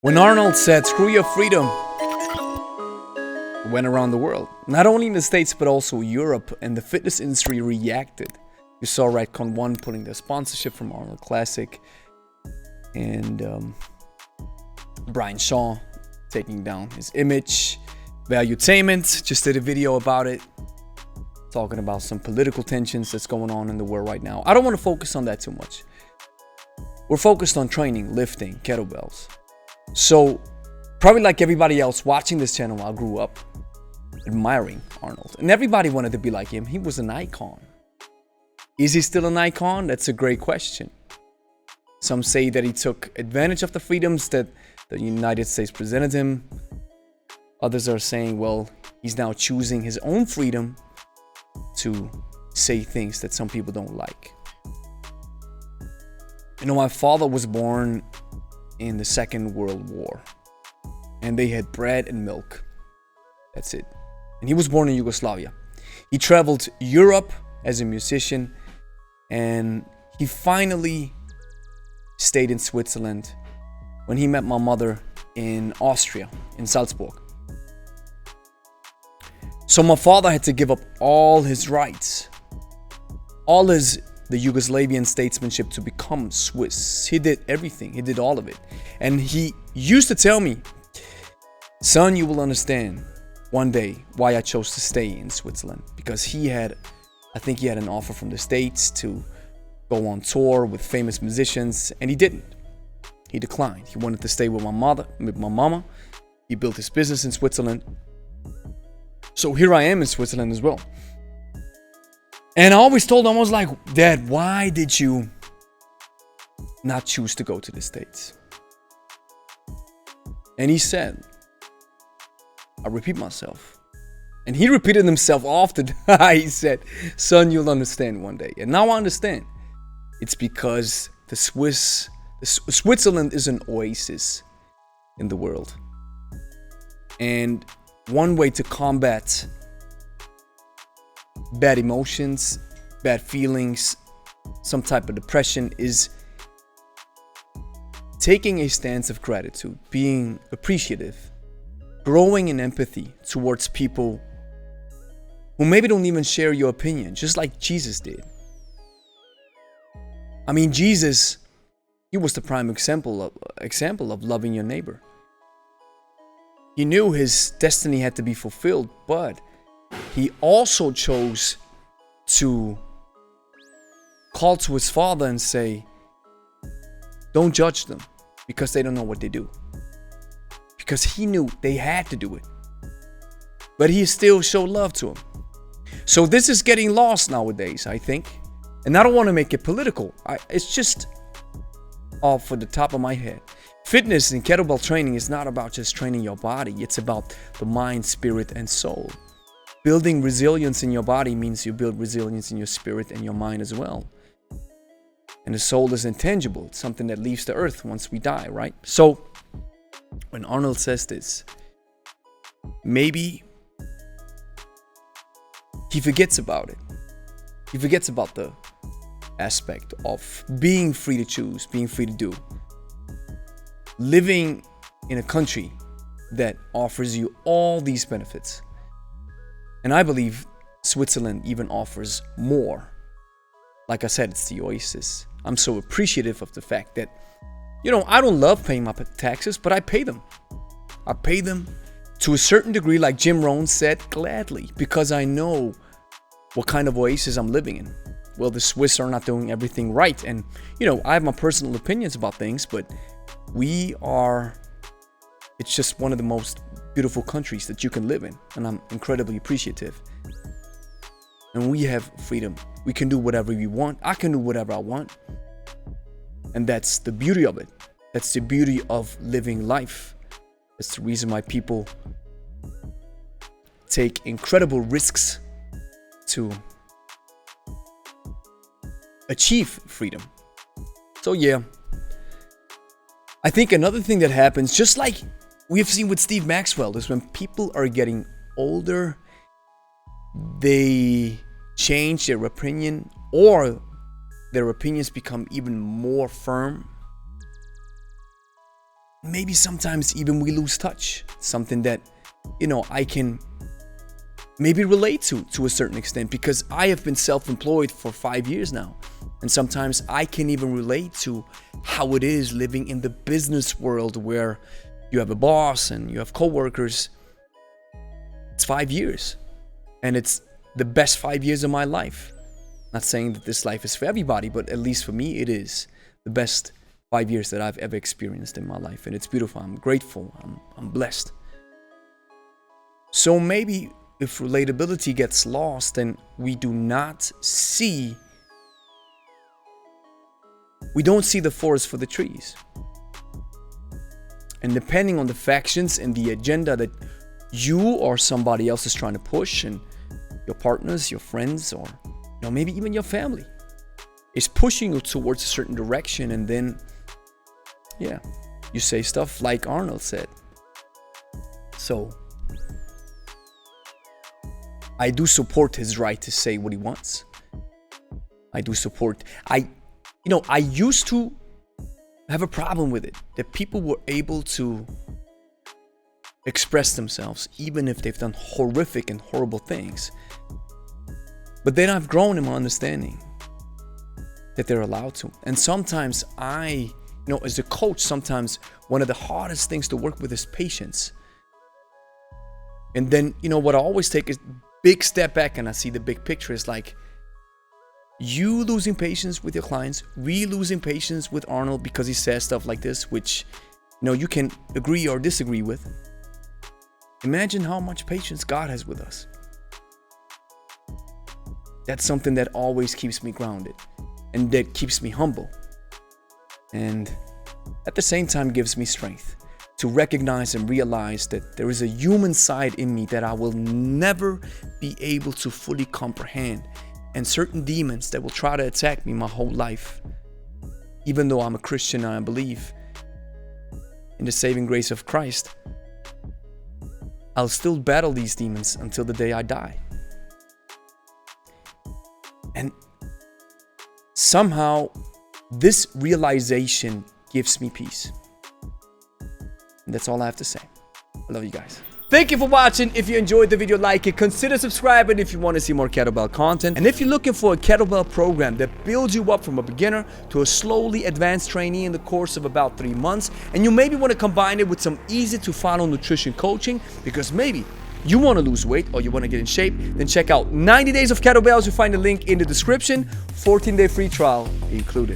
When Arnold said, "Screw your freedom," it went around the world. Not only in the States, but also Europe, and the fitness industry reacted. You saw Redcon 1 putting their sponsorship from Arnold Classic, and Brian Shaw taking down his image. Valuetainment just did a video about it, talking about some political tensions that's going on in the world right now. I don't want to focus on that too much. We're focused on training, lifting, kettlebells. So, probably like everybody else watching this channel, I grew up admiring Arnold. And everybody wanted to be like him. He was an icon. Is he still an icon? That's a great question. Some say that he took advantage of the freedoms that the United States presented him. Others are saying, well, he's now choosing his own freedom to say things that some people don't like. You know, my father was born in the Second World War, and they had bread and milk. That's it. And he was born in Yugoslavia. He traveled Europe as a musician, and he finally stayed in Switzerland when he met my mother in Austria, in Salzburg. So my father had to give up all his rights, the Yugoslavian statesmanship to become Swiss. He did everything. He did all of it. And he used to tell me, "Son, you will understand one day why I chose to stay in Switzerland." Because I think he had an offer from the States to go on tour with famous musicians, and he didn't. He declined. He wanted to stay with my mama. He built his business in Switzerland. So here I am in Switzerland as well. And I always told him, I was like, "Dad, why did you not choose to go to the States?" And he said, I repeat myself. And he repeated himself often. He said, "Son, you'll understand one day." And now I understand. It's because Switzerland is an oasis in the world. And one way to combat bad emotions, bad feelings, some type of depression is taking a stance of gratitude, being appreciative, growing in empathy towards people who maybe don't even share your opinion, just like Jesus did. I mean, Jesus, he was the prime example of loving your neighbor. He knew his destiny had to be fulfilled, but he also chose to call to his father and say, "Don't judge them because they don't know what they do." Because he knew they had to do it. But he still showed love to him. So this is getting lost nowadays, I think. And I don't want to make it political. It's just off the top of my head. Fitness and kettlebell training is not about just training your body. It's about the mind, spirit, and soul. Building resilience in your body means you build resilience in your spirit and your mind as well. And the soul is intangible. It's something that leaves the earth once we die, right? So when Arnold says this, maybe he forgets about it. He forgets about the aspect of being free to choose, being free to do. Living in a country that offers you all these benefits. And I believe Switzerland even offers more. Like I said, it's the oasis. I'm so appreciative of the fact that, I don't love paying my taxes, but I pay them. I pay them to a certain degree, like Jim Rohn said, gladly, because I know what kind of oasis I'm living in. Well, the Swiss are not doing everything right. And, I have my personal opinions about things, but it's just one of the most beautiful countries that you can live in. And I'm incredibly appreciative. And we have freedom. We can do whatever we want. I can do whatever I want. And that's the beauty of it. That's the beauty of living life. That's the reason why people take incredible risks to achieve freedom. So yeah, I think another thing that happens, just like we've seen with Steve Maxwell, is when people are getting older, they change their opinion, or their opinions become even more firm. maybe sometimes even we lose touch. Something that, I can maybe relate to a certain extent, because I have been self-employed for 5 years now. And sometimes I can even relate to how it is living in the business world where you have a boss and you have coworkers. It's 5 years, and it's the best 5 years of my life. Not saying that this life is for everybody, but at least for me, it is the best 5 years that I've ever experienced in my life. And it's beautiful. I'm grateful. I'm blessed. So maybe if relatability gets lost, then we don't see the forest for the trees. And depending on the factions and the agenda that you or somebody else is trying to push, and your partners, your friends, or maybe even your family is pushing you towards a certain direction, and then you say stuff like Arnold said. So I do support his right to say what he wants. I do support. I used to have a problem with it, that people were able to express themselves even if they've done horrific and horrible things. But then I've grown in my understanding that they're allowed to. And sometimes as a coach, sometimes one of the hardest things to work with is patience. And then, what I always take is big step back and I see the big picture. Is like you losing patience with your clients, we losing patience with Arnold because he says stuff like this, which, you can agree or disagree with. Imagine how much patience God has with us. That's something that always keeps me grounded and that keeps me humble. And at the same time gives me strength to recognize and realize that there is a human side in me that I will never be able to fully comprehend, and certain demons that will try to attack me my whole life. Even though I'm a Christian and I believe in the saving grace of Christ, I'll still battle these demons until the day I die. And somehow this realization gives me peace. And that's all I have to say. I love you guys. Thank you for watching. If you enjoyed the video, like it, consider subscribing if you want to see more kettlebell content. And if you're looking for a kettlebell program that builds you up from a beginner to a slowly advanced trainee in the course of about 3 months, and you maybe want to combine it with some easy to follow nutrition coaching, because maybe you want to lose weight or you want to get in shape, then check out 90 Days of Kettlebells. You'll find the link in the description. 14-day free trial included.